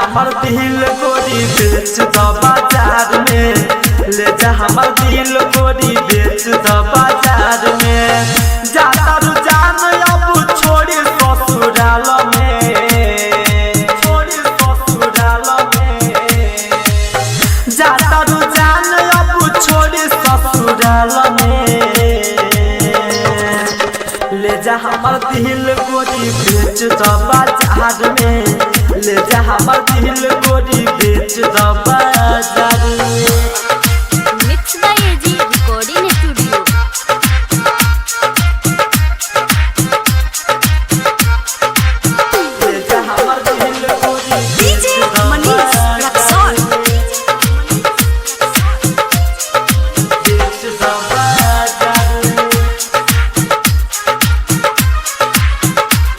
हमर दिल गोरी बेच द बाजार में, ले जा हमर दिल गोरी बेच द बाजार में। जाता रुझान अब छोड़ी ससुराल में, छोड़ी ससुराल में। जाता रुझान अब छोड़ी ससुराल में, ले जा हमर दिल गोरी बेच द बाजार में, ले जा हमर दिल गोरी बेच द बाजार में। Mix by AG recording studio. ले जा हमर दिल गोरी डीजे मनीष रक्सौल। बेच द बाजार में,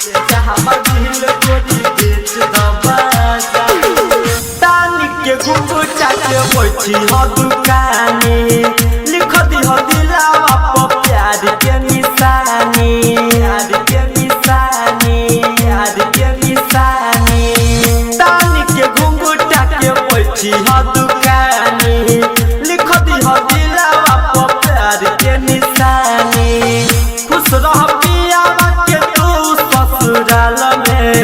ले जा हमर दिल गोरी बेच द बाजार में। तानी के घुंघटा के बैठी ह दुकानी, लिख दी ह दिलावा पर प्यार के निशानी, प्यार के निशानी, प्यार के निशानी। तानी के घुंघटा के बैठी ह दुकानी, लिख दी ह दिलावा पर प्यार के निशानी। खुश रह पियावा के तू ससुराल में,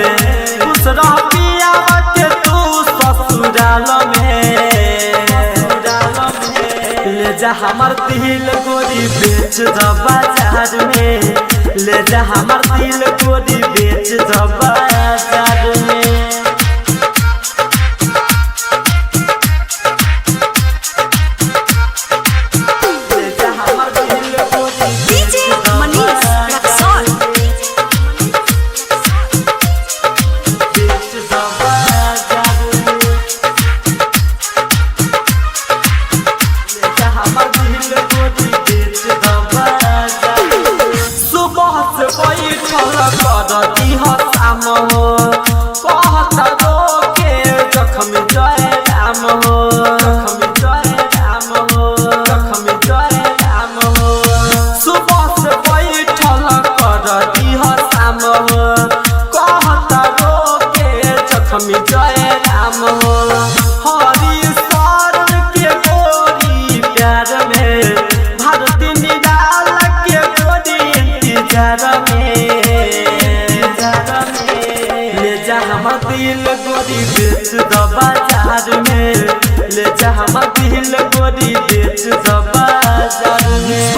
खुश रह पियावा के तू ससुराल में। ले जा हमर दिल गोरी बेच द बाजार में, ले जा हमर दिल गोरी बेच द बाजार में। ले जा हमर दिल गोरी डीजे मनीष रक्सौल। बेच द बाजार में, ले जा हमर दिल गोरी बेच द बाजार में। सुबह से बैठल कर दीह शाम हो, कहत रोके जखम जय राम हो, जखम जय राम हो, जखम जय राम हो। सुबह से बैठल कर दीह शाम हो, कहत रोके जखम जय राम हो। हरी शरण के गोरी प्यार में, भारती निराला के गोरी इंतजार में, इंतजार में। ले जा हमर दिल गोरी बेच द बाजार में, ले जा हमर दिल गोरी बेच द बाजार में।